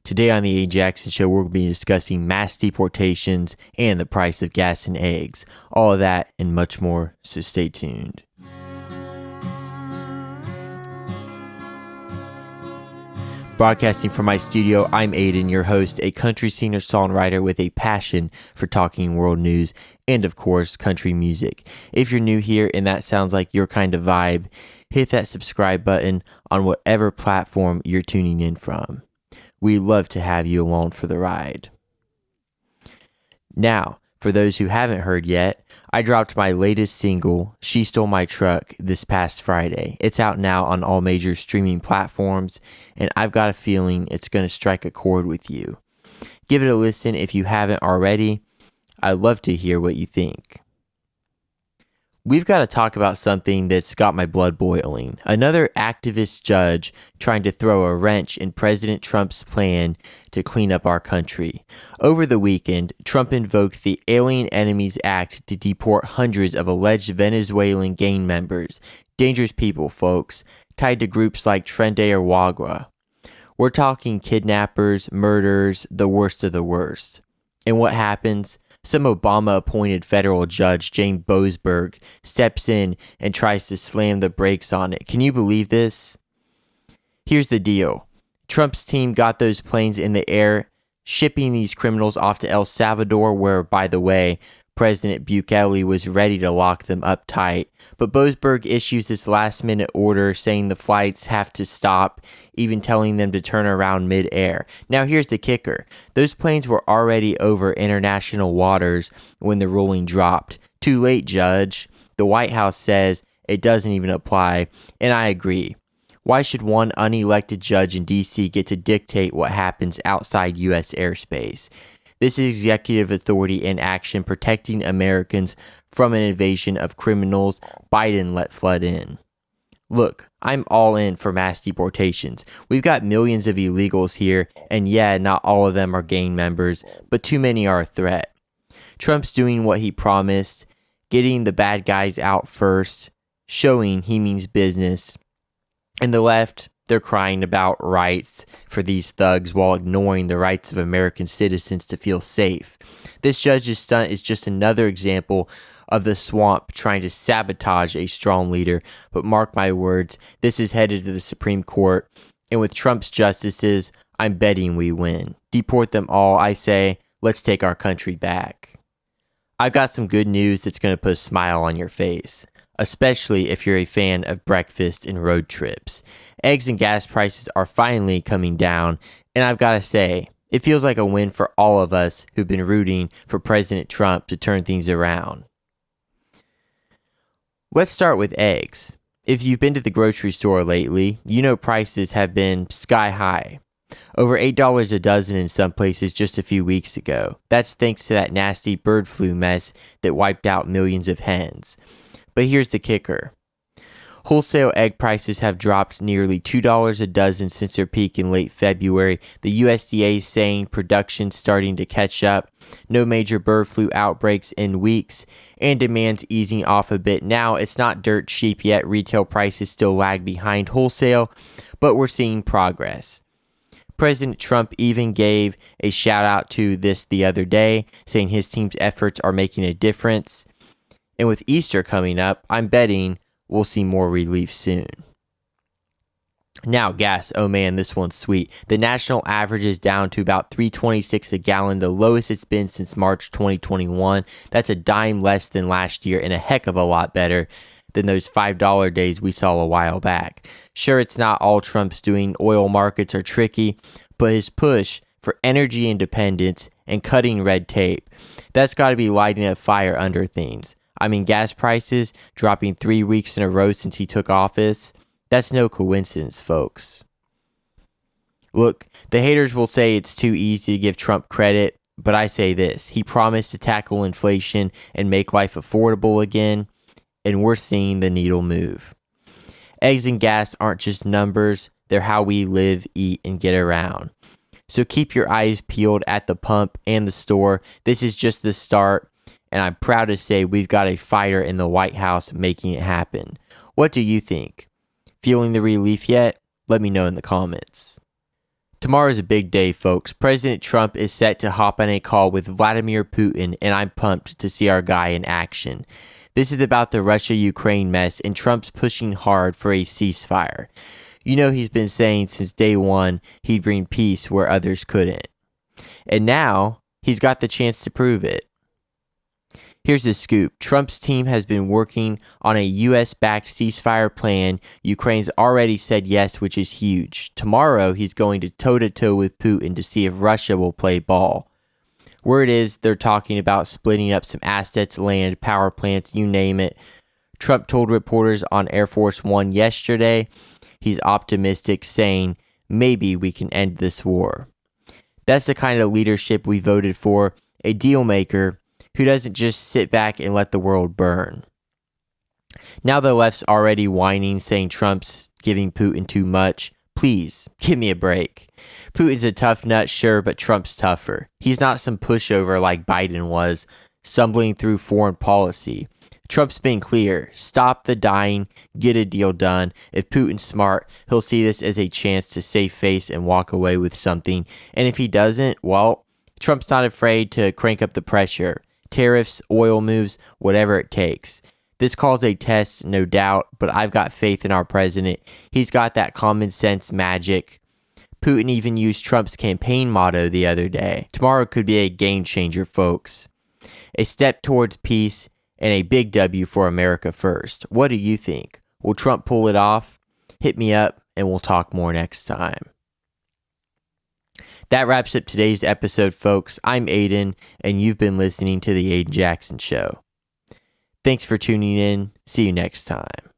Today on the A. Jackson Show, we're going to be discussing mass deportations and the price of gas and eggs. All of that and much more, so stay tuned. Broadcasting from my studio, I'm Ayden, your host, a country singer-songwriter with a passion for talking world news and, of course, country music. If you're new here and that sounds like your kind of vibe, hit that subscribe button on whatever platform you're tuning in from. We'd love to have you along for the ride. Now, for those who haven't heard yet, I dropped my latest single, She Stole My Truck, this past Friday. It's out now on all major streaming platforms, and I've got a feeling it's going to strike a chord with you. Give it a listen if you haven't already. I'd love to hear what you think. We've got to talk about something that's got my blood boiling. Another activist judge trying to throw a wrench in President Trump's plan to clean up our country. Over the weekend, Trump invoked the Alien Enemies Act to deport hundreds of alleged Venezuelan gang members. Dangerous people, folks, tied to groups like Trende or Wagwa. We're talking kidnappers, murderers, the worst of the worst. And what happens? Some Obama-appointed federal judge, James Boasberg, steps in and tries to slam the brakes on it. Can you believe this? Here's the deal. Trump's team got those planes in the air, shipping these criminals off to El Salvador, where, by the way, President Bukele was ready to lock them up tight. But Boasberg issues this last-minute order saying the flights have to stop, even telling them to turn around mid-air. Now here's the kicker. Those planes were already over international waters when the ruling dropped. Too late, Judge. The White House says it doesn't even apply, and I agree. Why should one unelected judge in D.C. get to dictate what happens outside U.S. airspace? This is executive authority in action, protecting Americans from an invasion of criminals Biden let flood in. Look, I'm all in for mass deportations. We've got millions of illegals here, and yeah, not all of them are gang members, but too many are a threat. Trump's doing what he promised, getting the bad guys out first, showing he means business. And the left, they're crying about rights for these thugs while ignoring the rights of American citizens to feel safe. This judge's stunt is just another example of the swamp trying to sabotage a strong leader. But mark my words, this is headed to the Supreme Court. And with Trump's justices, I'm betting we win. Deport them all, I say. Let's take our country back. I've got some good news that's going to put a smile on your face, especially if you're a fan of breakfast and road trips. Eggs and gas prices are finally coming down, and I've got to say, it feels like a win for all of us who've been rooting for President Trump to turn things around. Let's start with eggs. If you've been to the grocery store lately, you know prices have been sky high. Over $8 a dozen in some places just a few weeks ago. That's thanks to that nasty bird flu mess that wiped out millions of hens. But here's the kicker. Wholesale egg prices have dropped nearly $2 a dozen since their peak in late February. The USDA is saying production's starting to catch up. No major bird flu outbreaks in weeks, and demand's easing off a bit now. It's not dirt cheap yet. Retail prices still lag behind wholesale, but we're seeing progress. President Trump even gave a shout out to this the other day, saying his team's efforts are making a difference. And with Easter coming up, I'm betting we'll see more relief soon. Now, gas. Oh man, this one's sweet. The national average is down to about $3.26 a gallon, the lowest it's been since March 2021. That's a dime less than last year and a heck of a lot better than those $5 days we saw a while back. Sure, it's not all Trump's doing. Oil markets are tricky, but his push for energy independence and cutting red tape, that's got to be lighting a fire under things. I mean, gas prices dropping 3 weeks in a row since he took office. That's no coincidence, folks. Look, the haters will say it's too easy to give Trump credit, but I say this. He promised to tackle inflation and make life affordable again, and we're seeing the needle move. Eggs and gas aren't just numbers. They're how we live, eat, and get around. So keep your eyes peeled at the pump and the store. This is just the start. And I'm proud to say we've got a fighter in the White House making it happen. What do you think? Feeling the relief yet? Let me know in the comments. Tomorrow's a big day, folks. President Trump is set to hop on a call with Vladimir Putin, and I'm pumped to see our guy in action. This is about the Russia-Ukraine mess, and Trump's pushing hard for a ceasefire. You know, he's been saying since day one he'd bring peace where others couldn't. And now he's got the chance to prove it. Here's the scoop. Trump's team has been working on a U.S.-backed ceasefire plan. Ukraine's already said yes, which is huge. Tomorrow, he's going to toe-to-toe with Putin to see if Russia will play ball. Word is they're talking about splitting up some assets, land, power plants, you name it. Trump told reporters on Air Force One yesterday he's optimistic, saying, maybe we can end this war. That's the kind of leadership we voted for, a deal maker who doesn't just sit back and let the world burn. Now the left's already whining, saying Trump's giving Putin too much. Please, give me a break. Putin's a tough nut, sure, but Trump's tougher. He's not some pushover like Biden was, stumbling through foreign policy. Trump's been clear. Stop the dying, get a deal done. If Putin's smart, he'll see this as a chance to save face and walk away with something. And if he doesn't, well, Trump's not afraid to crank up the pressure. Tariffs, oil moves, whatever it takes. This calls a test, no doubt, but I've got faith in our president. He's got that common sense magic. Putin even used Trump's campaign motto the other day. Tomorrow could be a game changer, folks. A step towards peace and a big W for America first. What do you think? Will Trump pull it off? Hit me up and we'll talk more next time. That wraps up today's episode, folks. I'm Ayden, and you've been listening to The Ayden Jackson Show. Thanks for tuning in. See you next time.